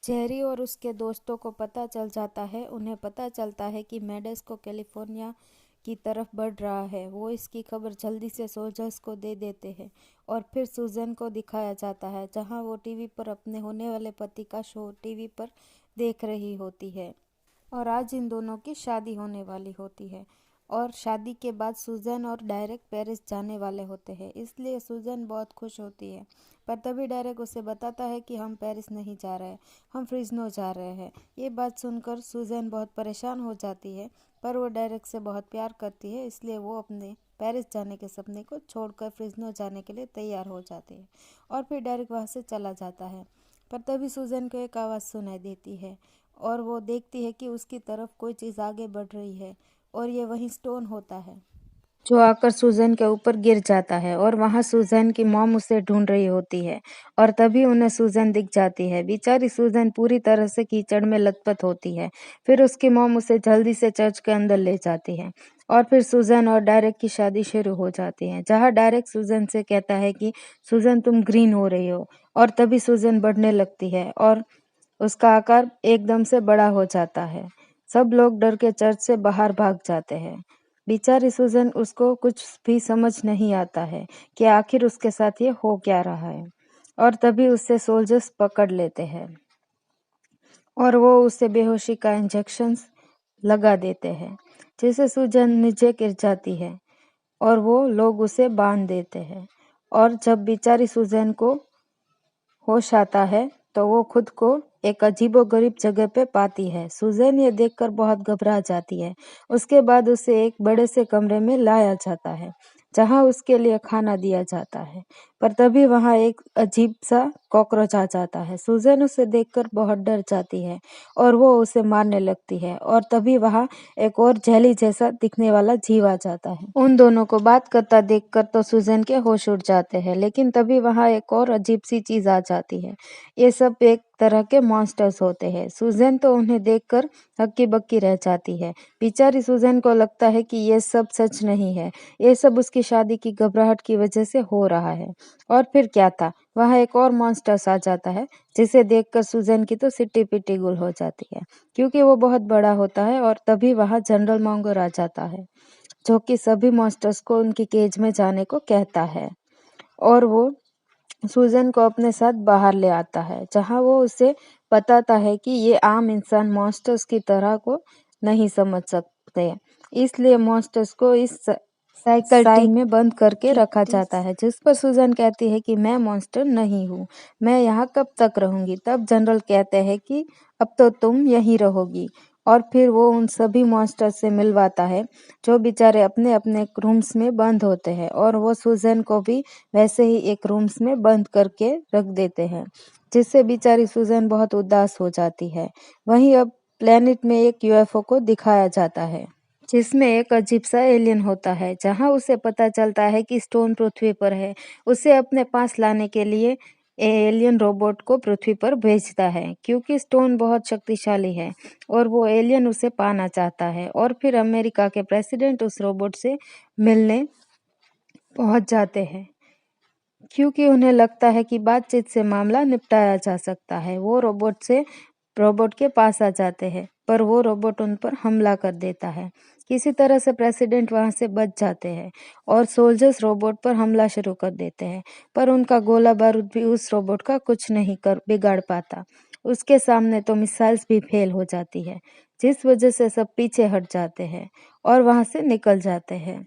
Jerry और उसके दोस्तों को पता चल जाता है। उन्हें पता चलता है कि मेडेस्को कैलिफोर्निया की तरफ बढ़ रहा है। वो इसकी खबर जल्दी से सोल्जर्स को दे देते हैं और फिर सूजन को दिखाया जाता है जहां वो टीवी पर अपने होने वाले पति का शो टीवी पर देख रही होती है। और आज इन दोनों की शादी होने वाली होती है और शादी के बाद सूजन और डायरेक पेरिस जाने वाले होते हैं, इसलिए सूजन बहुत खुश होती है। पर तभी डायरेक उसे बताता है कि हम पेरिस नहीं जा रहे, हम फ्रिजनो जा रहे हैं। ये बात सुनकर सूजन बहुत परेशान हो जाती है, पर वो डायरेक से बहुत प्यार करती है, इसलिए वो अपने पेरिस जाने के सपने को छोड़कर फ्रिजनो जाने के लिए तैयार हो जाती है और फिर डायरेक वहाँ से चला जाता है। पर तभी सूजन को एक आवाज़ सुनाई देती है और वो देखती है कि उसकी तरफ कोई चीज़ आगे बढ़ रही है और ये वही स्टोन होता है जो आकर सूजन के ऊपर गिर जाता है। और वहाँ सूजन की मॉम उसे ढूंढ रही होती है और तभी उन्हें सूजन दिख जाती है। बेचारी सूजन पूरी तरह से कीचड़ में लथपथ होती है। फिर उसकी मॉम उसे जल्दी से चर्च के अंदर ले जाती है और फिर सूजन और डायरेक की शादी शुरू हो जाती है, जहाँ डायरेक सूजन से कहता है कि सूजन तुम ग्रीन हो रही हो। और तभी सूजन बढ़ने लगती है और उसका आकार एकदम से बड़ा हो जाता है। सब लोग डर के चर्च से बाहर भाग जाते हैं। बेचारी सूजन उसको कुछ भी समझ नहीं आता है कि आखिर उसके साथ ये हो क्या रहा है। और तभी उससे सोल्जर्स पकड़ लेते हैं और वो उसे बेहोशी का इंजेक्शन लगा देते हैं, जिससे सूजन नीचे गिर जाती है और वो लोग उसे बांध देते हैं। और जब बेचारी सूजन को होश आता है तो वो खुद को एक अजीबोगरीब जगह पे पाती है। सूजन ये देखकर बहुत घबरा जाती है। उसके बाद उसे एक बड़े से कमरे में लाया जाता है जहाँ उसके लिए खाना दिया जाता है। पर तभी वहाँ एक अजीब सा कॉकरोच आ जाता है। सूजन उसे देखकर बहुत डर जाती है और वो उसे मारने लगती है और तभी वहाँ एक और जेली जैसा दिखने वाला जीव आ जाता है। उन दोनों को बात करता देखकर तो सूजन के होश उड़ जाते हैं, लेकिन तभी वहाँ एक और अजीब सी चीज आ जाती है। ये सब एक तरह के मॉन्स्टर्स होते हैं। सूजन तो उन्हें देखकर हक्की बक्की रह जाती है। बेचारी सूजन को लगता है कि ये सब सच नहीं है, ये सब उसकी शादी की घबराहट की वजह से हो रहा है। और फिर क्या था, वहाँ एक और मॉन्स्टर्स आ जाता है जिसे देखकर सूजन की तो सिट्टी पिट्टी गुल हो जाती है, क्योंकि वो बहुत बड़ा होता है। और तभी वहाँ जनरल मॉन्गर आ जाता है जो कि सभी मॉन्स्टर्स को उनकी केज में जाने को कहता है और वो सूजन को अपने साथ बाहर ले आता है, जहाँ वो उसे बताता है कि ये आम इंसान मॉन्स्टर्स की तरह को नहीं समझ सकते, इसलिए मॉन्स्टर्स को इस साइकिल टीम में बंद करके रखा जाता है। जिस पर सूजन कहती है कि मैं मॉन्स्टर नहीं हूँ, मैं यहाँ कब तक रहूंगी। तब जनरल कहते हैं कि अब तो तुम यहीं रहोगी। और फिर वो उन सभी मॉन्स्टर से मिलवाता है जो बेचारे अपने अपने रूम्स में बंद होते हैं और वो सूजन को भी वैसे ही एक रूम्स में बंद करके रख देते हैं, जिससे बेचारी सूजन बहुत उदास हो जाती है। वहीं अब प्लेनेट में एक यूएफओ को दिखाया जाता है जिसमें एक अजीब सा एलियन होता है। जहां उसे पता चलता है कि स्टोन पृथ्वी पर है, उसे अपने पास लाने के लिए एलियन रोबोट को पृथ्वी पर भेजता है, क्योंकि स्टोन बहुत शक्तिशाली है और वो एलियन उसे पाना चाहता है। और फिर अमेरिका के प्रेसिडेंट उस रोबोट से मिलने पहुंच जाते हैं, क्योंकि उन्हें लगता है कि बातचीत से मामला निपटाया जा सकता है। वो रोबोट के पास आ जाते हैं, पर वो रोबोट उन पर हमला कर देता है। किसी तरह से प्रेसिडेंट वहां से बच जाते हैं और सोल्जर्स रोबोट पर हमला शुरू कर देते हैं, पर उनका गोला बारूद भी उस रोबोट का कुछ नहीं कर बिगाड़ पाता। उसके सामने तो मिसाइल्स भी फेल हो जाती है, जिस वजह से सब पीछे हट जाते हैं और वहां से निकल जाते हैं,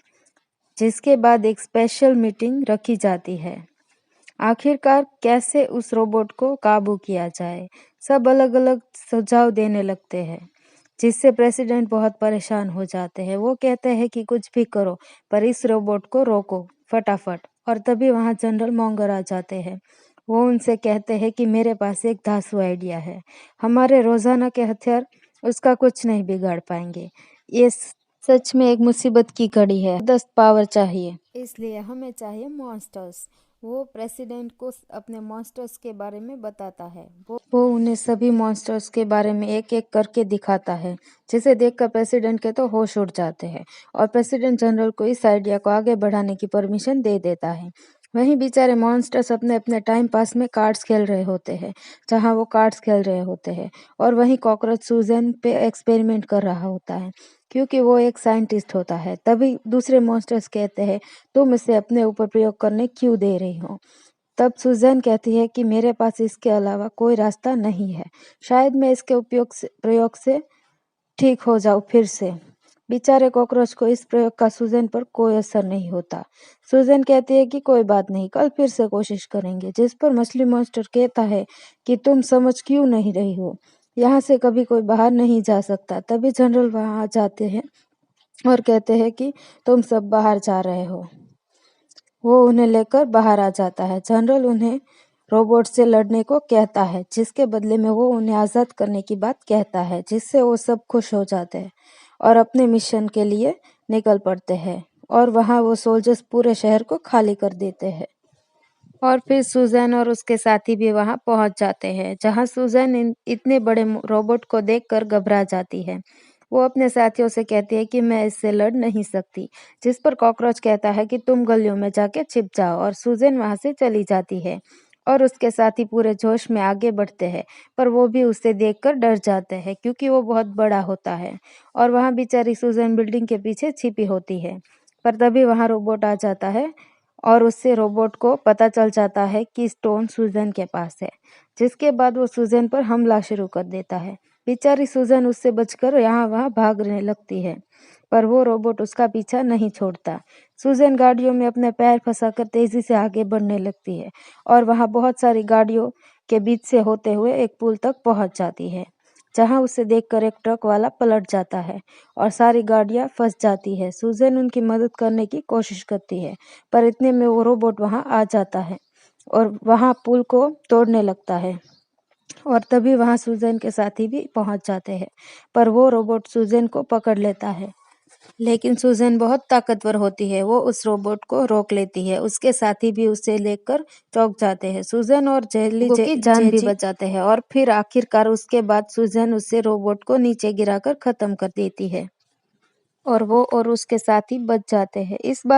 जिसके बाद एक स्पेशल मीटिंग रखी जाती है। आखिरकार कैसे उस रोबोट को काबू किया जाए। सब अलग अलग सुझाव देने लगते हैं, जिससे प्रेसिडेंट बहुत परेशान हो जाते हैं। वो कहते हैं कि कुछ भी करो, पर इस रोबोट को रोको फटाफट। और तभी वहां जनरल मॉन्गर आ जाते हैं। वो उनसे कहते हैं कि मेरे पास एक धांसू आइडिया है, हमारे रोजाना के हथियार उसका कुछ नहीं बिगाड़ पाएंगे। ये सच में एक मुसीबत की घड़ी है, जबरदस्त पावर चाहिए, इसलिए हमें चाहिए मॉन्स्टर्स। वो प्रेसिडेंट को अपने मॉन्स्टर्स के बारे में बताता है। वो उन्हें सभी मॉन्स्टर्स के बारे में एक एक करके दिखाता है, जिसे देखकर प्रेसिडेंट के तो होश उड़ जाते हैं और प्रेसिडेंट जनरल को इस आइडिया को आगे बढ़ाने की परमिशन दे देता है। वहीं बेचारे मॉन्स्टर्स अपने अपने टाइम पास में कार्ड्स खेल रहे होते हैं, जहाँ वो कार्ड्स खेल रहे होते हैं। और वहीं कॉकरोच सूजन पे एक्सपेरिमेंट कर रहा होता है, क्योंकि वो एक साइंटिस्ट होता है। तभी दूसरे मॉन्स्टर्स कहते हैं, तुम इसे अपने ऊपर प्रयोग करने क्यों दे रही हो? तब सुजैन कहती है कि मेरे पास इसके अलावा कोई रास्ता नहीं है, शायद मैं इसके प्रयोग से ठीक हो जाऊं फिर से। बेचारे कॉकरोच को इस प्रयोग का सुजैन पर कोई असर नहीं होता। सुजैन कहती है कि कोई बात नहीं, कल फिर से कोशिश करेंगे। जिस पर मछली मॉन्स्टर कहता है कि तुम समझ क्यों नहीं रही हो, यहाँ से कभी कोई बाहर नहीं जा सकता। तभी जनरल वहां आ जाते हैं और कहते हैं कि तुम सब बाहर जा रहे हो। वो उन्हें लेकर बाहर आ जाता है। जनरल उन्हें रोबोट से लड़ने को कहता है, जिसके बदले में वो उन्हें आज़ाद करने की बात कहता है, जिससे वो सब खुश हो जाते हैं और अपने मिशन के लिए निकल पड़ते हैं। और वहाँ वो सोल्जर्स पूरे शहर को खाली कर देते हैं। और फिर सुजैन और उसके साथी भी वहां पहुंच जाते हैं, जहां सुजैन इतने बड़े रोबोट को देखकर घबरा जाती है। वो अपने साथियों से कहती है कि मैं इससे लड़ नहीं सकती, जिस पर कॉकरोच कहता है कि तुम गलियों में जाके छिप जाओ। और सुजैन वहां से चली जाती है और उसके साथी पूरे जोश में आगे बढ़ते हैं, पर वो भी उसे देखकर डर जाते हैं, क्योंकि वो बहुत बड़ा होता है। और वहां बेचारी सुजैन बिल्डिंग के पीछे छिपी होती है, पर तभी वहां रोबोट आ जाता है और उससे रोबोट को पता चल जाता है कि स्टोन सुजैन के पास है, जिसके बाद वो सुजैन पर हमला शुरू कर देता है। बेचारी सुजैन उससे बचकर यहाँ वहाँ भागने लगती है, पर वो रोबोट उसका पीछा नहीं छोड़ता। सुजैन गाड़ियों में अपने पैर फंसाकर तेजी से आगे बढ़ने लगती है और वहाँ बहुत सारी गाड़ियों के बीच से होते हुए एक पुल तक पहुंच जाती है, जहां उसे देखकर एक ट्रक वाला पलट जाता है और सारी गाड़ियां फंस जाती है। सुजैन उनकी मदद करने की कोशिश करती है, पर इतने में वो रोबोट वहां आ जाता है और वहां पुल को तोड़ने लगता है। और तभी वहां सुजैन के साथी भी पहुंच जाते हैं, पर वो रोबोट सुजैन को पकड़ लेता है। लेकिन सुजैन बहुत ताकतवर होती है, वो उस रोबोट को रोक लेती है। उसके साथी भी उसे लेकर चौंक जाते हैं। सुजैन और जेली की जान भी बचाते हैं और फिर आखिरकार उसके बाद सुजैन उसे रोबोट को नीचे गिराकर खत्म कर देती है और वो और उसके साथी बच जाते हैं। इस बात